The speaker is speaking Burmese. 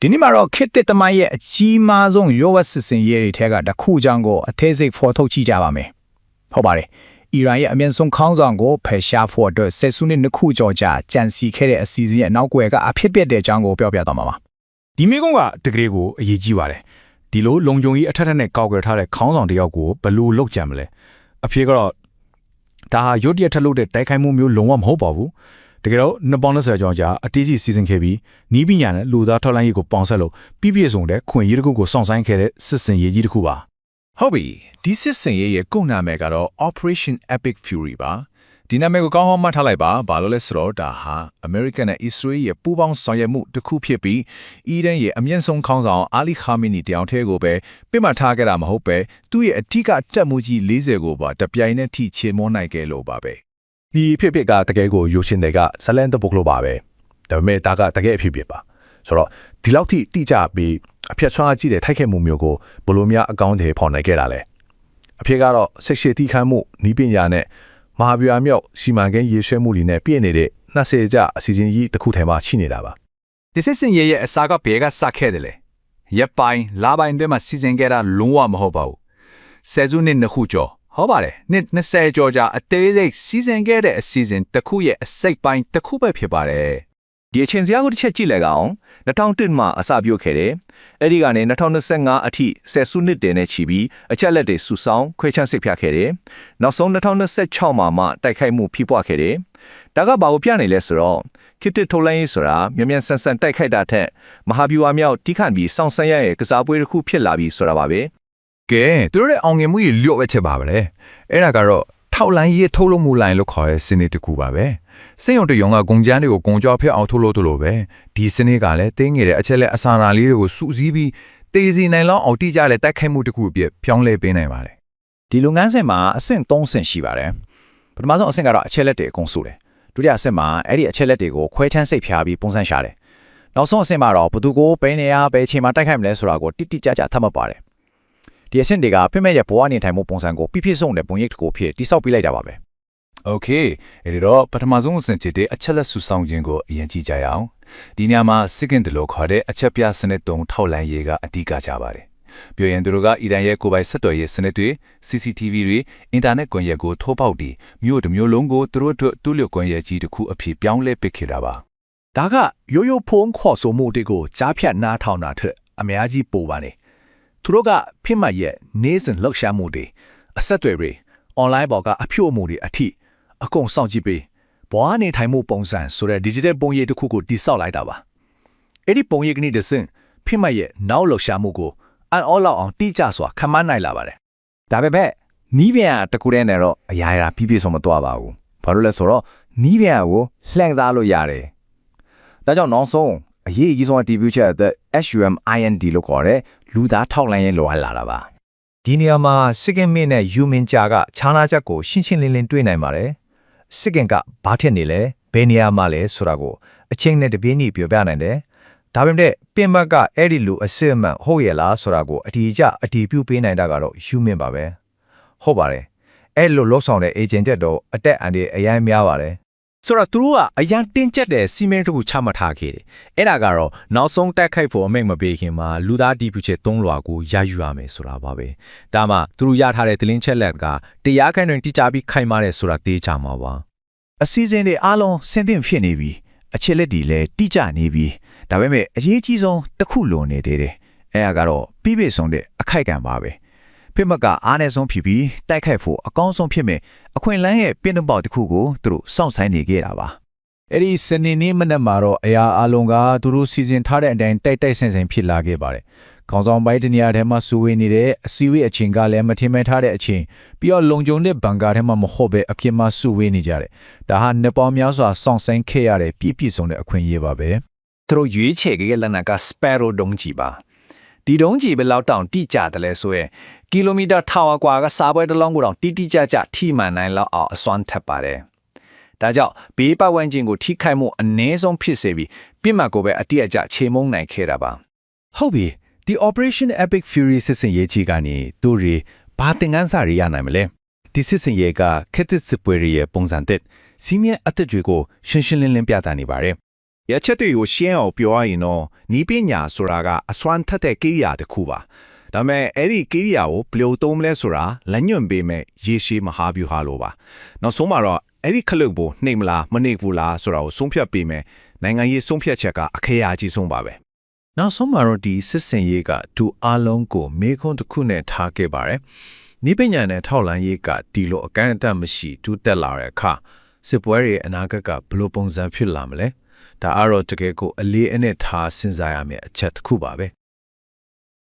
ဒီနေ့မှာတော့ခေတ်သစ်သမိုင်းရဲ့အကြီးမားဆုံးရွေးဝတ်စစ်စင်ရေးတွေထဲကတစ်ခုကြောင့်ကိုအသေးစိတ်ဖော်ထုတ်ကြည့်ကြပါမယ်ဟုတ်ပါတယ်အီရန်ရဲ့အမြင့်ဆုံးခေါင်းဆောင်ကိုဖယ်ရှားဖို့အတွက်ဆက်စုနှစ်နှစ်ခုကျော်ကြာကြံစီခဲ့တဲ့အစီအစဉ်ရဲ့နောက်ွယ်ကအဖြစ်ပြတဲ့အကြောင်းကိုပြောပြသွားမှာပါဒီမိကုန်းကတကယ်ကိုအရေးကြီးပါတယ်ဒီလိုလုံခြုံရေးအထက်ထက်နဲ့ကောက်ွယ်ထားတဲ့ခေါင်းဆောင်တယောက်ကိုဘယ်လိုလုပ်ကြံမလဲအဖြစ်ကတော့ဒါဟာရုတ်တရက်ထက်လို့တဲ့တိုက်ခိုက်မှုမျိုးလုံးဝမဟုတ်ပါဘူးတကယ်တော့နှစ်ပေါင်း20ကျော်ကြာအတီးစီစီစဉ်ခဲ့ပြီးနီးပညာနဲ့လူသားထောက်လှမ်းရေးကိုပေါင်းဆက်လို့ပြည့်စုံတဲ့ခွင့်ရေးတစ်ခုကိုစောင့်ဆိုင်ခဲ့တဲ့စစ်စင်ရေးကြီးတစ်ခုပါဟုတ်ပြီဒီစစ်စင်ရေးရဲ့ကုန်နာမည်ကတော့ Operation Epic Fury ပါဒီနာမည်ကိုကောင်းမှတ်ထားလိုက်ပါဘာလို့လဲဆိုတော့ဒါဟာ American နဲ့ Israel ရဲ့ပူးပေါင်းဆောင်ရွက်မှုတစ်ခုဖြစ်ပြီးအီရန်ရဲ့အမြင့်ဆုံးခေါင်းဆောင် Ali Khamenei တယောက်တည်းကိုပဲပြစ်မှတ်ထားခဲ့တာမဟုတ်ပဲသူ့ရဲ့အထက်ကတက်မှုကြီး40ကိုပါတပြိုင်နက်ထိချေမွန်းနိုင်ခဲ့လို့ပါပဲဒီဖြစ်ကတကယ်ကိုယူရှင်တွေကဇလန်တပုတ်လို့ပါပဲဒါပေမဲ့ဒါကတကယ်အဖြစ်ပါဆိုတော့ဒီလောက်ထိတိကျပြီးအဖြစ်ဆွမ်းအားကြီးတဲ့ထိုက်ခဲ့မှုမျိုးကိုဘလို့များအကောင့်တွေဖော်နိုင်ခဲ့တာလဲအဖြစ်ကတော့ဆက်ရှိတိခမ်းမှုနီးပညာနဲ့မဟာဗျူဟာမြောက်စီမံကိန်းရေးဆွဲမှုတွေနဲ့ပြည့်နေတဲ့20ကျအစီအစဉ်ကြီးတစ်ခုထဲမှာရှိနေတာပါဒီစစ်စင်ရဲ့အစားကဘဲကစခဲ့တယ်လေရပ်ပိုင်းလာပိုင်းတွေမှာစီစဉ်ခဲ့တာလုံးဝမဟုတ်ပါဘူးဆယ်စုနှစ်နှစ်ခုကျော်ဟုတ်ပါတယ်နှစ်20ကျော်ကြာအသေးစိတ်စီစဉ်ခဲ့တဲ့အစီအစဉ်တစ်ခုရဲ့အစိတ်ပိုင်းတစ်ခုပဲဖြစ်ပါတယ်ဒီအချိန်စရာကိုတစ်ချက်ကြည့်လိုက်အောင်2001မှာအစပြုခဲ့တယ်အဲ့ဒီကနေ2025အထိဆယ်စုနှစ်တည်းနဲ့ချီပြီးအချက်လက်တွေစုဆောင်ခွဲခြားစိတ်ဖြတ်ခဲ့တယ်နောက်ဆုံး2026မှာမှတိုက်ခိုက်မှုဖြစ်ပွားခဲ့တယ်ဒါကဘာကိုပြနေလဲဆိုတော့ခေတ်ထုတ်လိုင်းရေးဆိုတာမြန်ဆန်တိုက်ခိုက်တာထက်မဟာဗျူဟာမြောက်တိခန့်ပြီးစောင့်ဆန်းရရဲ့ကစားပွဲတစ်ခုဖြစ်လာပြီးဆိုတာပါပဲကဲသူတို့ရဲ့အောင်ငယ်မှုကြီးလျော့ပဲချက်ပါပဲလေအဲ့ဒါကတော့ထောက်လိုင်းရေးထုတ်လို့မှုလိုင်းလို့ခေါ်တဲ့စနစ်တစ်ခုပါပဲစက်ရုံတရုံကကုန်ကျန်းတွေကိုကုန်ကြောဖက်အောင်ထုတ်လို့တို့ပဲဒီစနစ်ကလည်းတင်းငယ်တဲ့အချက်လက်အစာနာလေးတွေကိုစုစည်းပြီးတေးစီနိုင်လောက်အောင်တိကျတဲ့တိုက်ခိုက်မှုတစ်ခုအပြည့်ပြောင်းလဲပေးနိုင်ပါတယ်ဒီလုပ်ငန်းစဉ်မှာအဆင့်3ဆင့်ရှိပါတယ်ပထမဆုံးအဆင့်ကတော့အချက်လက်တွေအကုန်စုတယ်ဒုတိယအဆင့်မှာအဲ့ဒီအချက်လက်တွေကိုခွဲခြမ်းစိတ်ဖြာပြီးပုံစံရှာတယ်နောက်ဆုံးအဆင့်မှာတော့ဘသူကိုဘယ်နေရာဘယ်ချိန်မှာတိုက်ခိုက်မလဲဆိုတာကိုတိတိကျကျသတ်မှတ်ပါတယ်ဒီအဆင့်တွေကပြည့်မဲ့ရဲ့ဘဝနေထိုင်မှုပုံစံကိုပြည့်စုံတဲ့ပုံရိပ်တစ်ခုဖြစ်တိစောက်ပြလိုက်တာပါပဲ Okay အဲ့တော့ပထမဆုံးအဆင့်ချစ်တဲ့အချက်လက်စုဆောင်ခြင်းကိုအရင်ကြည့်ကြရအောင်ဒီညမှာစစ်ကင်တလို့ခေါ်တဲ့အချက်ပြစနစ်တုံထောက်လန်းရေးကအဓိကကြပါတယ်ပြောရင်သူတို့ကအီရန်ရဲ့ကိုယ်ပိုင်ဆက်တော်ရေးစနစ်တွေ CCTV တွေအင်တာနက်ကွန်ရက်ကိုထိုးပေါက်ပြီးမြို့တစ်မြို့လုံးကိုသူတို့အတွက်တူးလျကွန်ရက်ကြီးတစ်ခုအဖြစ်ပြောင်းလဲပစ်ခဲ့တာပါဒါကရိုးရိုးဖုံးခေါ်ဆိုမှုတွေကိုကြားဖြတ်နားထောင်တာထက်အများကြီးပိုပါနေသူတို့ကဖိမရဲ့နေစဉ်လှုပ်ရှားမှုတွေအဆက်အသွယ်တွေ online ပေါ်ကအဖြို့အမှုတွေအထိအကုန်စောင့်ကြည့်ပေးဘဝနေထိုင်မှုပုံစံဆိုတဲ့ digital ပုံရိပ်တစ်ခုကိုတိစောက်လိုက်တာပါအဲ့ဒီပုံရိပ်ကနေတဆင့်ဖိမရဲ့နောက်လှုပ်ရှားမှုကိုအန်အောလောက်အောင်တိကျစွာခမန်းနိုင်လာပါတယ်ဒါပေမဲ့နီးပြန်တကူတဲ့နဲ့တော့အရာရာပြည့်စုံမသွားပါဘူးဘာလို့လဲဆိုတော့နီးပြန်ကိုလှန့်စားလို့ရတယ်ဒါကြောင့်နောက်ဆုံးအရေးအကြီးဆုံး debut ချက်တဲ့ HUMIND လို့ခေါ်တဲ့လူသားထောက်လှမ်းရေးလိုအပ်လာတာပါဒီနေရာမှာစစ်ကင်မင်းနဲ့ယူမင်ဂျာကခြားနာချက်ကိုရှင်းရှင်းလင်းလင်းတွေ့နိုင်ပါတယ်စစ်ကင်ကဘာထက်နေလဲဘယ်နေရာမှာလဲဆိုတာကိုအချိန်နဲ့တပြေးညီပြောပြနိုင်တယ်ဒါပေမဲ့ပင်ဘက်ကအဲ့ဒီလူအစစ်အမှန်ဟုတ်ရဲ့လားဆိုတာကိုအတီးကျအတီးပြုပေးနိုင်တာကတော့ယူမင်ပါပဲဟုတ်ပါတယ်အဲ့လိုလှုပ်ဆောင်တဲ့ agent တက်တော့အတက်အန်ဒီအရင်များပါတယ်ဆိုတော့သူတို့ကအရန်တင်းကျပ်တဲ့စီမင်းတစ်ခုချမှတ်ထားခဲ့တယ်။အဲ့ဒါကတော့နောက်ဆုံးတက်ခိုက်ဖို့အမိန့်မပေးခင်မှာလူသားဒီပူချက်3လွှာကိုရယူရမယ်ဆိုတာပါပဲ။ဒါမှသူတို့ရထားတဲ့သတင်းချက်လက်ကတရားခိုင်တွင်တိကျပြီးခိုင်မာတဲ့ဆိုတာသိကြမှာပါ။အစည်းအဝေးတွေအားလုံးဆင်သင့်ဖြစ်နေပြီ။အချက်လက်တွေလည်းတိကျနေပြီ။ဒါပေမဲ့အရေးကြီးဆုံးတစ်ခုလိုနေသေးတယ်။အဲ့ဒါကတော့ပြည့်စုံတဲ့အခိုက်အတန့်ပါပဲ။ဖိမကအားနဲ့ဆုံးဖြစ်ပြီးတိုက်ခိုက်ဖို့အကောင်းဆုံးဖြစ်မယ်အခွင့်အလမ်းရဲ့ပြင်းပေါက်တစ်ခုကိုသူတို့စောင့်ဆိုင်နေကြတာပါအဲ့ဒီစနေနေ့မနက်မှာတော့အရာအလုံးကသူတို့စီစဉ်ထားတဲ့အတိုင်းတိုက်ဆင်ဖြစ်လာခဲ့ပါတယ်ခေါင်းဆောင်ပိုင်းတနေရာထဲမှာစုဝေးနေတဲ့အစည်းအဝေးအချိန်ကလည်းမထင်မှတ်ထားတဲ့အချိန်ပြီးတော့လုံခြုံတဲ့ဘန်ကာထဲမှာမဟုတ်ပဲအပြစ်မှစုဝေးနေကြတယ်ဒါဟာနှစ်ပေါင်းများစွာစောင့်ဆိုင်ခဲ့ရတဲ့ပြည့်စုံတဲ့အခွင့်အရေးပါပဲသူတို့ရွေးချယ်ခဲ့တဲ့လက်နက်ကစပယ်ရိုဒုံကြီးပါဒီဒုံးကြီးဘယ်လောက်တောင်တိကျတယ်လဲဆိုရင်ကီလိုမီတာထာဝါကွာကစားပွဲတစ်လုံးကိုတောင်တိတိကျကျထိမှန်နိုင်လောက်အောင်အစွမ်းထက်ပါတယ်။ဒါကြောင့်ဘေးပတ်ဝန်းကျင်ကိုထိခိုက်မှုအနည်းဆုံးဖြစ်စေပြီးပြစ်မှတ်ကိုပဲအတိအကျချေမှုန်းနိုင်ခဲ့တာပါ။ဟုတ်ပြီဒီ Operation Epic Fury စစ်စင်ရေးကြီးကနေသူတွေဘာသင်ခန်းစာတွေရနိုင်မလဲ။ဒီစစ်စင်ရေးကခက်သစ်စစ်ပွဲရဲ့ပုံစံသစ်စီးမြဲအသက်တွေကိုရှင်းရှင်းလင်းလင်းပြသနေပါတယ် ရချက်တွေကိုရှင်းအောင်ပြောရရင်တော့နီးပညာဆိုတာကအစွမ်းထက်တဲ့ကိရိယာတစ်ခုပါဒါပေမဲ့အဲ့ဒီကိရိယာကိုဘယ်လိုသုံးမလဲဆိုတာလက်ညွှန်ပေးမဲ့ရေရှည်မဟာဗျူဟာလိုပါနောက်ဆုံးမှာတော့အဲ့ဒီခလုတ်ဖို့နှိမ့်မလားမနှိမ့်ဘူးလားဆိုတာကိုဆုံးဖြတ်ပေးမယ်နိုင်ငံရေးဆုံးဖြတ်ချက်ကအခေအကြီးဆုံးပါပဲနောက်ဆုံးမှာတော့ဒီစစ်စင်ရေးကသူအလုံးကိုမေခွန်းတစ်ခုနဲ့ထားခဲ့ပါတယ်နီးပညာနဲ့ထောက်လန်းရေးကဒီလိုအကန့်အသတ်မရှိတူးတက်လာတဲ့အခါစစ်ပွဲရဲ့အနာဂတ်ကဘယ်လိုပုံစံဖြစ်လာမလဲဒါအားတော့တကယ်ကိုအလေးအနက်ထားစဉ်းစားရမယ့်အချက်တစ်ခုပါပဲ